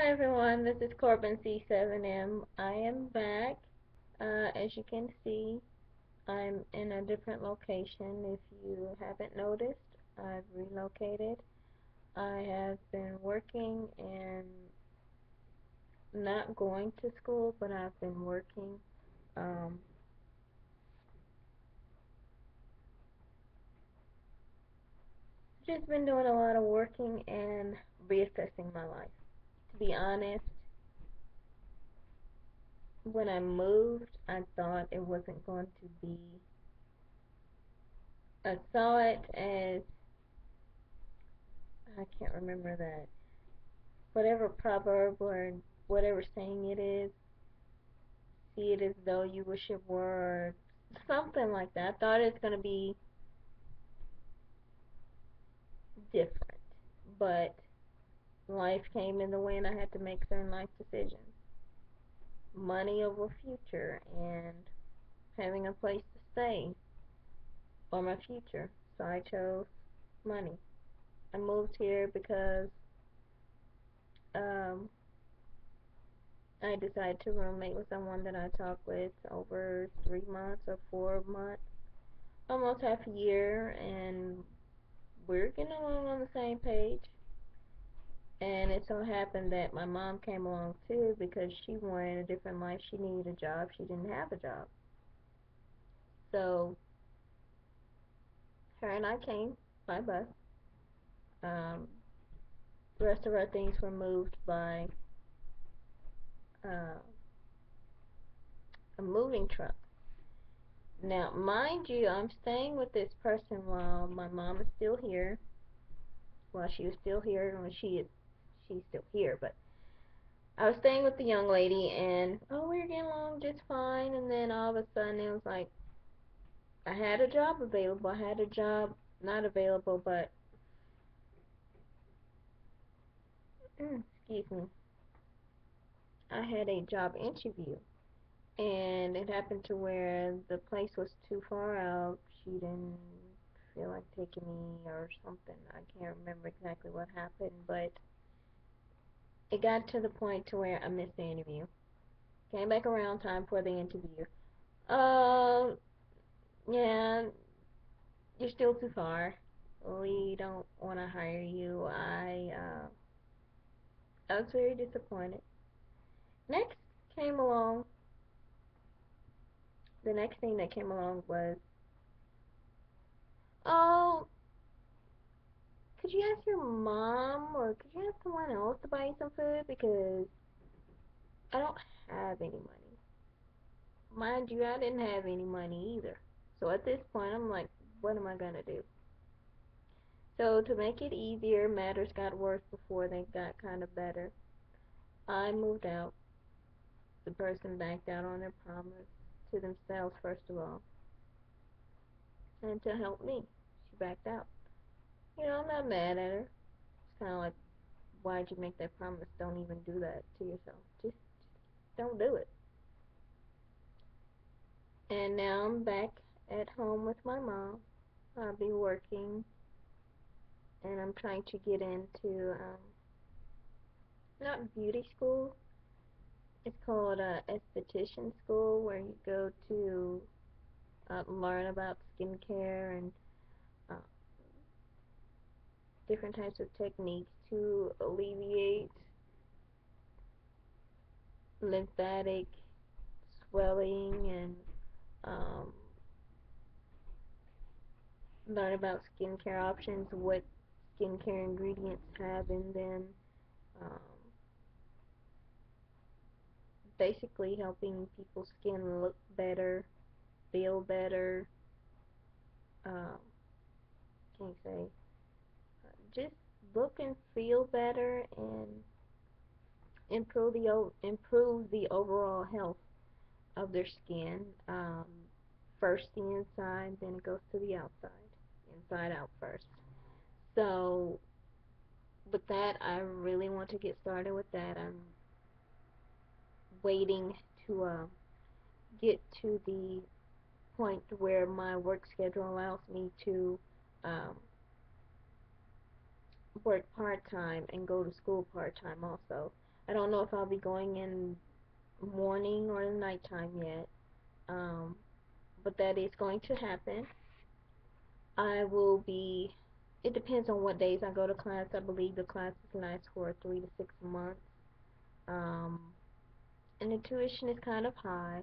Hi everyone, this is Corbin C7M. I am back. As you can see, I'm in a different location. If you haven't noticed, I've relocated. I have been working and not going to school, but I've been working. Um, just been doing a lot of working and reassessing my life. To be honest, when I moved, I thought it wasn't going to be. I saw it as I can't remember that. Whatever proverb or whatever saying it is, see it as though you wish it were, something like that. I thought it's going to be different, but life came in the way and I had to make certain life decisions. Money over future and having a place to stay or my future. So I chose money. I moved here because um, I decided to roommate with someone that I talked with over 3 months or 4 months, almost half a year, and we're getting along on the same page. And it so happened that my mom came along too because she wanted a different life. She needed a job. She didn't have a job. So her and I came by bus. Um, the rest of our things were moved by uh, a moving truck. Now, mind you, I'm staying with this person while my mom is still here. While she was still here, when she's still here, but I was staying with the young lady, and oh, we were getting along just fine. And then all of a sudden, it was like I had a job available. I had a job not available, but excuse me, I had a job interview, and it happened to where the place was too far out. She didn't feel like taking me or something. I can't remember exactly what happened, but it got to the point to where I missed the interview. Came back around time for the interview. Um, yeah, you're still too far. We don't want to hire you. I was very disappointed. Next came along, the next thing that came along was, oh, could you ask your mom or could you ask someone else to buy you some food because I don't have any money. Mind you, I didn't have any money either. So at this point, I'm like, what am I gonna do? So to make it easier, matters got worse before they got kind of better. I moved out. The person backed out on their promise to themselves, first of all, and to help me. She backed out. I'm not mad at her. It's kind of like, why'd you make that promise? Don't even do that to yourself. Just don't do it. And now I'm back at home with my mom. I'll be working, and I'm trying to get into, not beauty school. It's called esthetician school, where you go to learn about skincare and uh, different types of techniques to alleviate lymphatic swelling and um, learn about skincare options, what skincare ingredients have in them, um, basically helping people's skin look better, feel better, um, can you say, just look and feel better and improve the overall health of their skin. First the inside, then it goes to the outside, inside out first. So with that, I really want to get started with that. I'm waiting to get to the point where my work schedule allows me to um, work part time and go to school part time also. I don't know if I'll be going in morning or nighttime yet. Um, but that is going to happen. I will be. It depends on what days I go to class. I believe the class is nice for 3 to 6 months. Um, and the tuition is kind of high.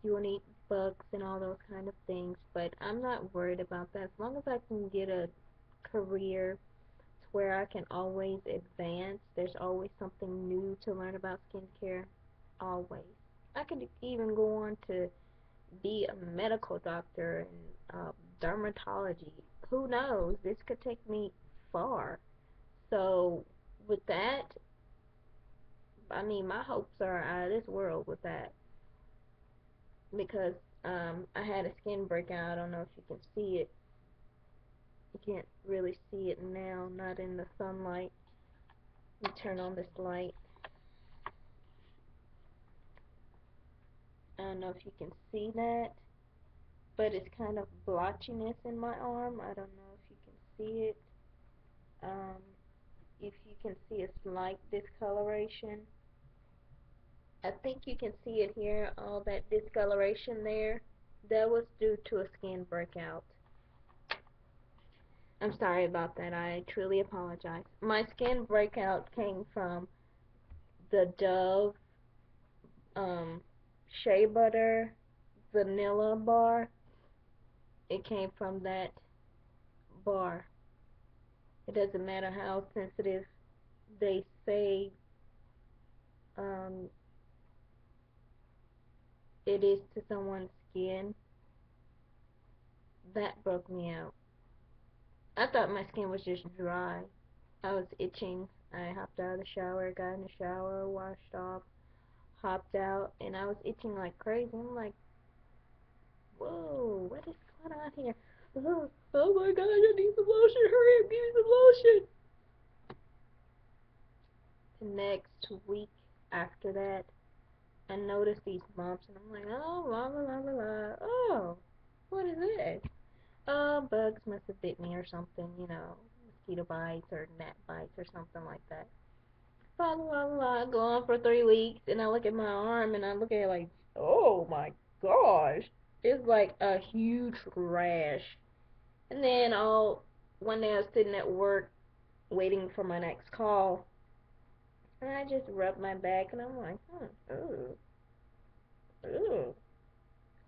You will need books and all those kind of things, but I'm not worried about that. As long as I can get a career to where I can always advance, there's always something new to learn about skincare. Always. I could even go on to be a medical doctor and dermatology. Who knows? This could take me far. So with that, I mean, my hopes are out of this world with that because I had a skin breakout. I don't know if you can see it. You can't really see it now, not in the sunlight. Let me turn on this light. I don't know if you can see that, but it's kind of blotchiness in my arm. I don't know if you can see it. Um, if you can see a slight discoloration. I think you can see it here, all that discoloration there. That was due to a skin breakout. I'm sorry about that. I truly apologize. My skin breakout came from the Dove shea butter vanilla bar. It came from that bar. It doesn't matter how sensitive they say um, it is to someone's skin. That broke me out. I thought my skin was just dry. I was itching. I hopped out of the shower, got in the shower, washed off, hopped out, and I was itching like crazy. I'm like, whoa, what is going on here? Oh my gosh, I need some lotion. Hurry up, give me some lotion. The next week after that, I noticed these bumps, and I'm like, oh, la la la la la. Oh, what is this? Oh, bugs must have bit me or something, mosquito bites or gnat bites or something like that. Blah, blah, blah, go on for 3 weeks, and I look at my arm, and I look at it like, oh my gosh. It's like a huge rash. And then one day I was sitting at work waiting for my next call, and I just rubbed my back, and I'm like, ooh, ooh.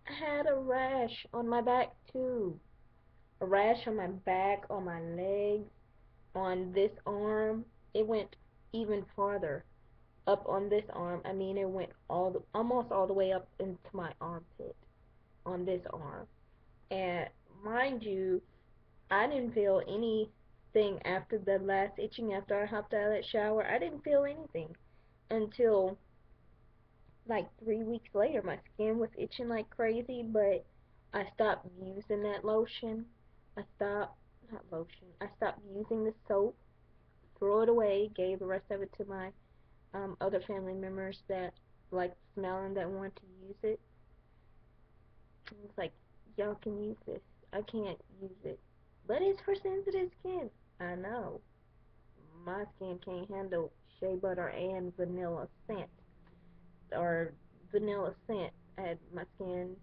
I had a rash on my back too. A rash on my back, on my legs, on this arm. It went even farther up on this arm. I mean, it went almost all the way up into my armpit on this arm. And mind you, I didn't feel anything after the last itching after I hopped out of that shower. I didn't feel anything until like 3 weeks later. My skin was itching like crazy, but I stopped using that lotion. I stopped, not lotion, I stopped using the soap, threw it away, gave the rest of it to my other family members that like smelling that wanted to use it. It's like, y'all can use this. I can't use it. But it's for sensitive skin. I know. My skin can't handle shea butter and vanilla scent. Or vanilla scent. My skin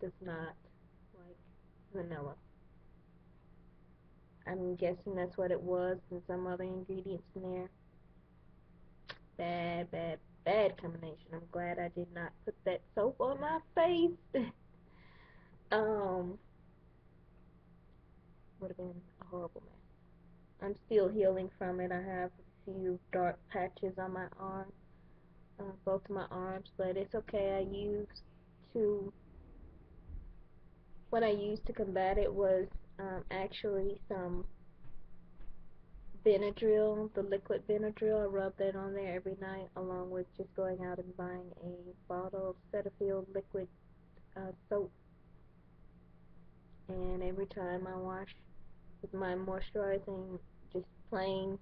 does not like vanilla. I'm guessing that's what it was and some other ingredients in there. Bad, bad, bad combination. I'm glad I did not put that soap on my face. um, would have been a horrible mess. I'm still healing from it. I have a few dark patches on my arm, both of my arms, but it's okay. To what I used to combat it was actually some Benadryl, the liquid Benadryl. I rub that on there every night, along with just going out and buying a bottle of Cetaphil liquid soap. And every time I wash with my moisturizing, just plain,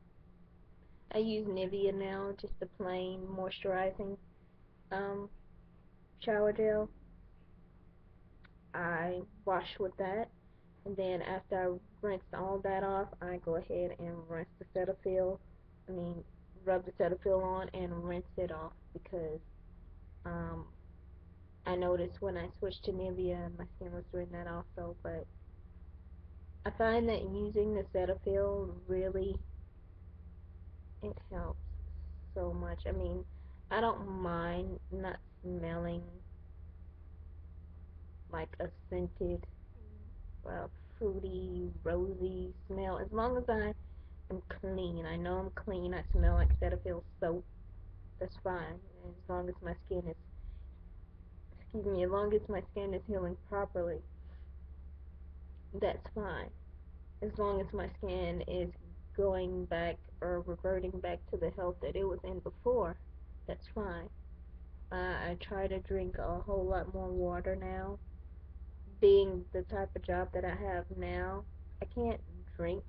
I use Nivea now, just the plain moisturizing um, shower gel. I wash with that, and then after I rinse all that off, I go ahead and rinse the Cetaphil. I mean, rub the Cetaphil on and rinse it off because um, I noticed when I switched to Nivea, my skin was doing that also. But I find that using the Cetaphil really it helps so much. I mean, I don't mind not smelling like a scented, uh, fruity, rosy smell as long as I am clean. I know I'm clean. I smell like Cetaphil soap. That's fine. And as long as my skin is, excuse me, as long as my skin is healing properly, that's fine. As long as my skin is going back or reverting back to the health that it was in before, that's fine. I try to drink a whole lot more water now. Being the type of job that I have now, I can't drink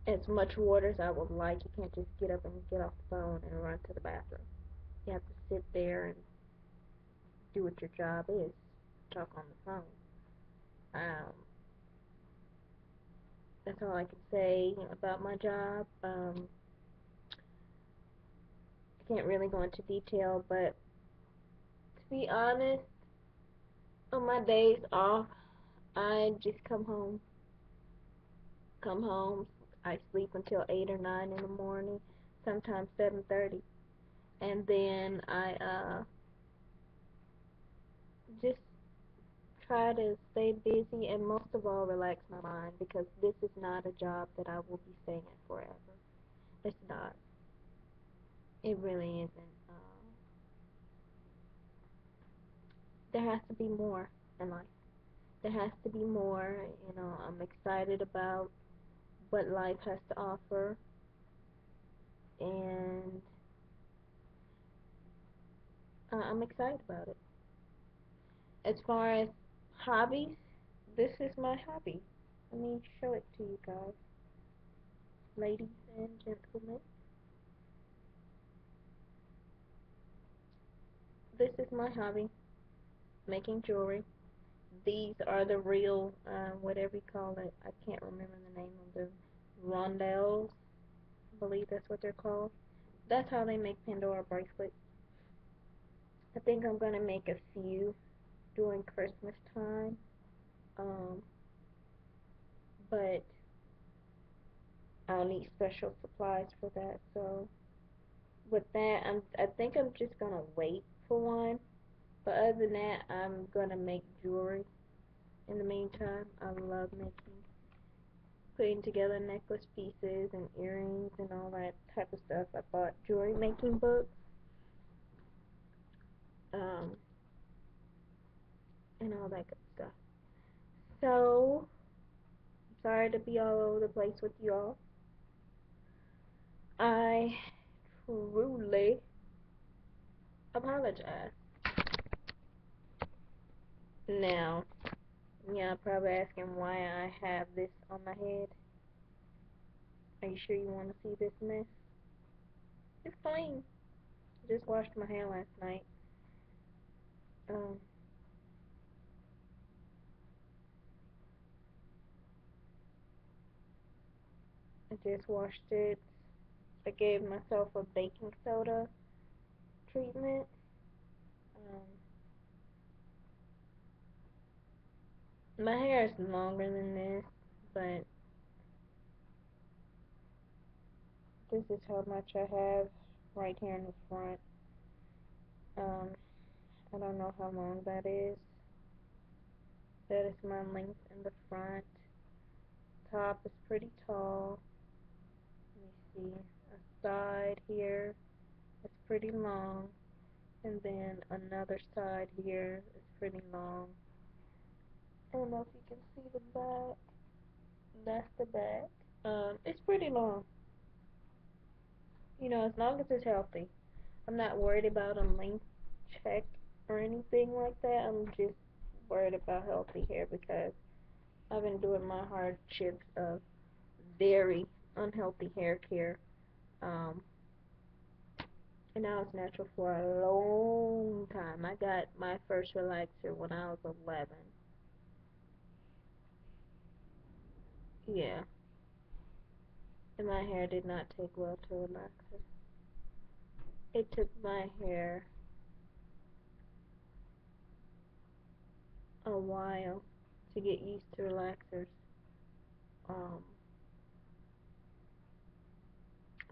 as much water as I would like. You can't just get up and get off the phone and run to the bathroom. You have to sit there and do what your job is, talk on the phone. Um, that's all I can say about my job. I can't really go into detail, but to be honest, on my days off, I just come home. I sleep until 8 or 9 in the morning, sometimes 7:30, and then I just try to stay busy and most of all relax my mind because this is not a job that I will be staying at forever. It's not. It really isn't. There has to be more in life. There has to be more. I'm excited about what life has to offer, and I'm excited about it. As far as hobbies, this is my hobby. Let me show it to you guys, ladies and gentlemen. This is my hobby, making jewelry. These are the real, whatever you call it. I can't remember the name of them. Rondelles, I believe that's what they're called. That's how they make Pandora bracelets. I think I'm gonna make a few during Christmas time. Um, but I'll need special supplies for that. So with that, I think I'm just gonna wait for one. But other than that, I'm gonna make jewelry. In the meantime, I love making, putting together necklace pieces and earrings and all that type of stuff. I bought jewelry making books. Um, and all that good stuff. So, I'm sorry to be all over the place with you all. I truly apologize. Now, yeah, probably asking why I have this on my head. Are you sure you want to see this mess? It's clean. Just washed my hair last night. Um, I just washed it. I gave myself a baking soda treatment. Um, my hair is longer than this, but this is how much I have right here in the front. Um, I don't know how long that is. That is my length in the front. Top is pretty tall. Let me see. A side here is pretty long. And then another side here is pretty long. I don't know if you can see the back. That's the back. It's pretty long. As long as it's healthy. I'm not worried about a length check or anything like that. I'm just worried about healthy hair because I've been doing my hardships of very unhealthy hair care. Um, and I was natural for a long time. I got my first relaxer when I was 11. Yeah, And my hair did not take well to relax it. It took my hair a while to get used to relaxers. Um,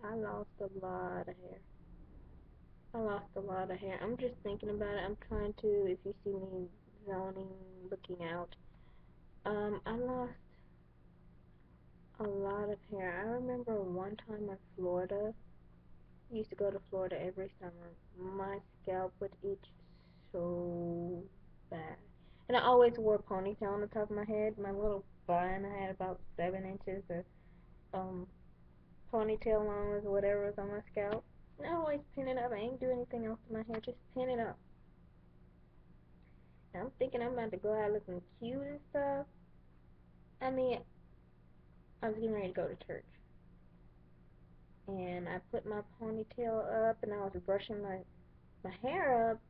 I lost a lot of hair. I lost a lot of hair. I'm just thinking about it. I'm trying to, if you see me zoning, looking out, I lost a lot of hair. I remember one time in Florida, I used to go to Florida every summer. My scalp would itch so bad. And I always wore a ponytail on the top of my head. My little bun, I had about 7 inches of ponytail long as whatever was on my scalp. And I always pin it up. I ain't do anything else to my hair, just pin it up. And I'm thinking I'm about to go out looking cute and stuff. I mean, I was getting ready to go to church. And I put my ponytail up and I was brushing my hair up.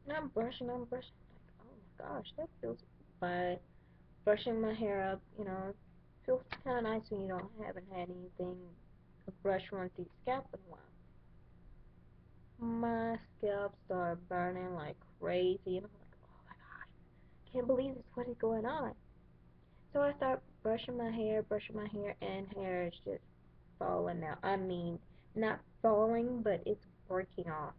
And I'm brushing. Like, oh my gosh, that feels. By brushing my hair up, it feels kind of nice when you haven't had anything to brush run through your scalp in a while. My scalp started burning like crazy, and I'm like, oh my gosh, can't believe this. What is going on? So I start brushing my hair, and hair is just falling out. I mean, not falling, but it's breaking off.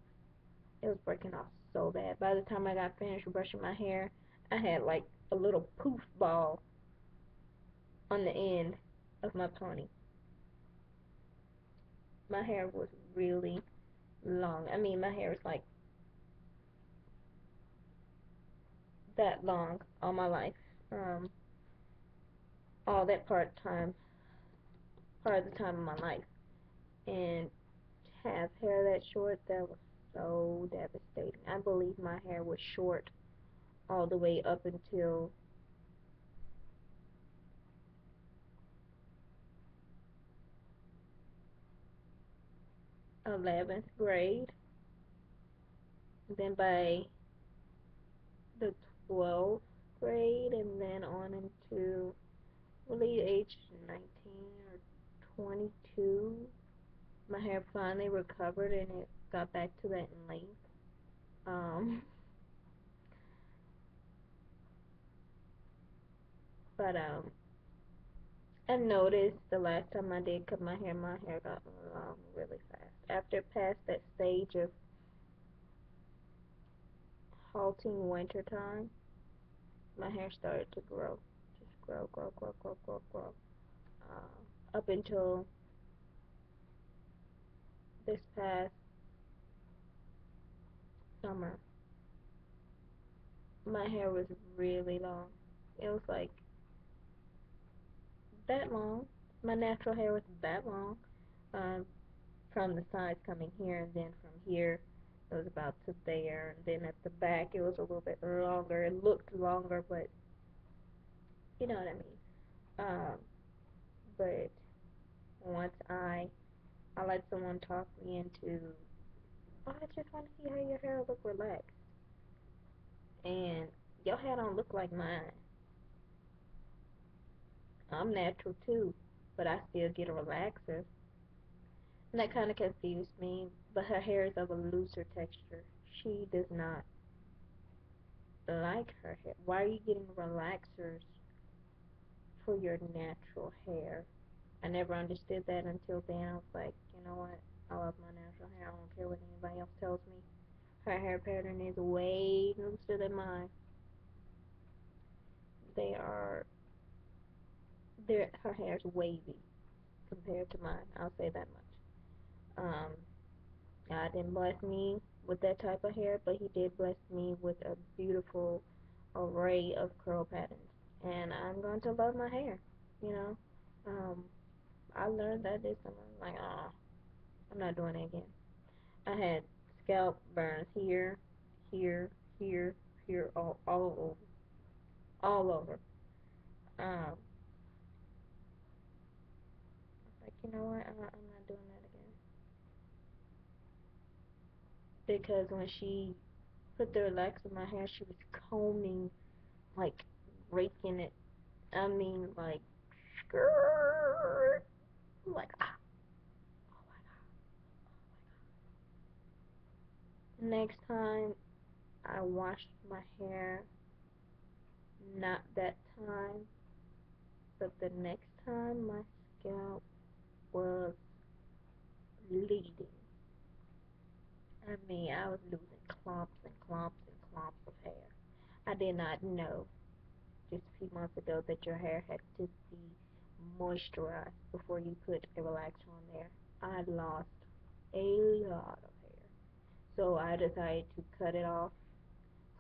It was breaking off so bad. By the time I got finished brushing my hair, I had like a little poof ball on the end of my pony. My hair was really long. I mean, my hair is like that long all my life. Um, all that part of the time of my life. And to have hair that short, that was so devastating. I believe my hair was short all the way up until 11th grade. Then by the 12th grade, and then on into really age 19 or 22, my hair finally recovered and it got back to that length. Um, but I noticed the last time I did cut my hair got long really fast. After it passed that stage of halting winter time, my hair started to grow. Just grow, grow, grow, grow, grow, grow. Up until this past summer, my hair was really long. It was like that long. My natural hair was that long. Um, from the sides coming here, and then from here it was about to there, and then at the back it was a little bit longer. It looked longer, but you know what I mean. Um, but once I let someone talk me into, oh, I just want to see how your hair look relaxed, and your hair don't look like mine. I'm natural too, but I still get a relaxer. And that kind of confused me, but her hair is of a looser texture. She does not like her hair. Why are you getting relaxers for your natural hair? I never understood that until then. I was like, you know what? I love my natural hair. I don't care what anybody else tells me. Her hair pattern is way looser than mine. They are, her hair is wavy compared to mine. I'll say that much. God didn't bless me with that type of hair, but He did bless me with a beautiful array of curl patterns. And I'm going to love my hair, you know. Um, I learned that this summer. Like, I'm not doing it again. I had scalp burns here, here, here, here, all over, all over. Um, I was like, you know what? I'm not doing that again. Because when she put the relaxer in my hair, she was combing, like raking it. I mean, like, skirt. I'm like, ah, oh my god. Next time I washed my hair, not that time, but the next time my scalp was bleeding. I mean, I was losing clumps and clumps and clumps of hair. I did not know just a few months ago that your hair had to be moisturized before you put a relaxer on there. I lost a lot of hair. So I decided to cut it off,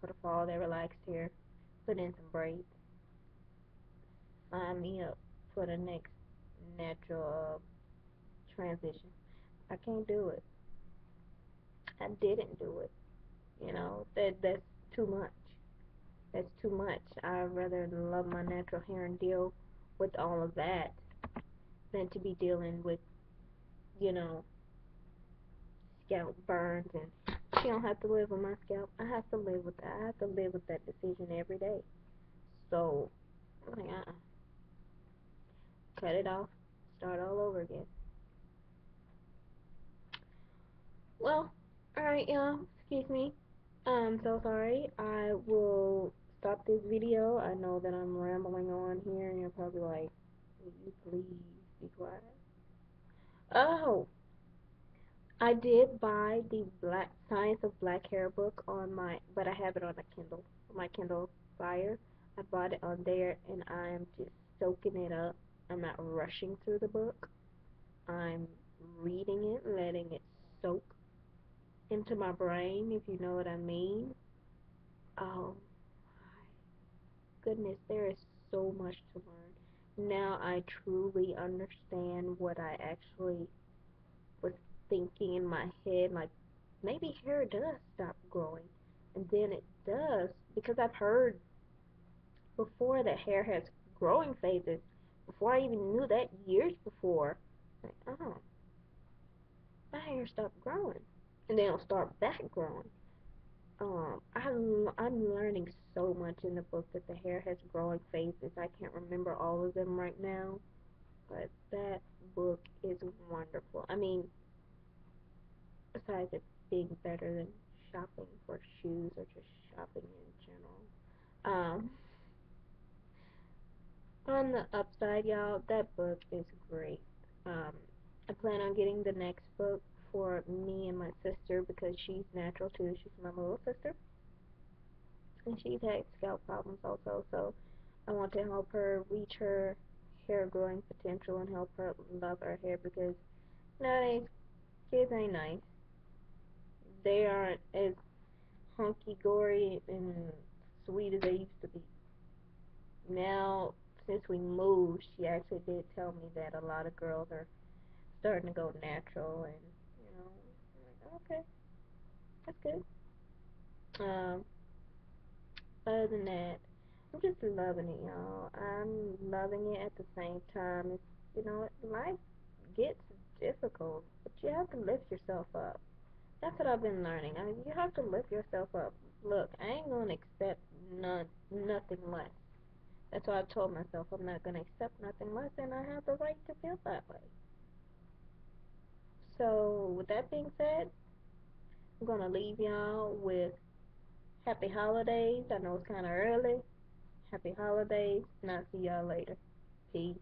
cut off all that relaxed hair, put in some braids, sign me up for the next natural transition. I can't do it. I didn't do it. That's too much. That's too much. I'd rather love my natural hair and deal with all of that than to be dealing with, you know, scalp burns, and she don't have to live with my scalp. I have to live with that. I have to live with that decision every day. So, like, cut it off, start all over again. Well, alright, y'all. Excuse me. I'm so sorry. I will stop this video. I know that I'm rambling on here, and you're probably like, will you please be quiet? Oh, I did buy the Black Science of Black Hair book but I have it on a Kindle, my Kindle Fire. I bought it on there, and I'm just soaking it up. I'm not rushing through the book. I'm reading it, letting it soak into my brain, if you know what I mean. Oh my goodness, there is so much to learn. Now I truly understand what I actually was thinking in my head, like maybe hair does stop growing. And then it does, because I've heard before that hair has growing phases, before I even knew that years before. Like, oh, my hair stopped growing. And then it'll start back growing. I'm learning so much in the book that the hair has growing phases. I can't remember all of them right now, but that book is wonderful. I mean, besides it being better than shopping for shoes or just shopping in general. On the upside, y'all, that book is great. Um, I plan on getting the next book for me and my sister because she's natural too. She's my little sister, and she's had scalp problems also. So I want to help her reach her hair growing potential and help her love her hair because nowadays kids ain't nice. They aren't as hunky gory and sweet as they used to be. Now, since we moved, she actually did tell me that a lot of girls are starting to go natural, and I'm like, okay, that's good. Um, Other than that, I'm just loving it, y'all. I'm loving it at the same time. Life gets difficult, but you have to lift yourself up. That's what I've been learning. You have to lift yourself up. Look, I ain't gonna accept nothing less. That's why I told myself I'm not gonna accept nothing less, and I have the right to feel that way. So, with that being said, I'm gonna leave y'all with happy holidays. I know it's kind of early. Happy holidays, and I'll see y'all later. Peace.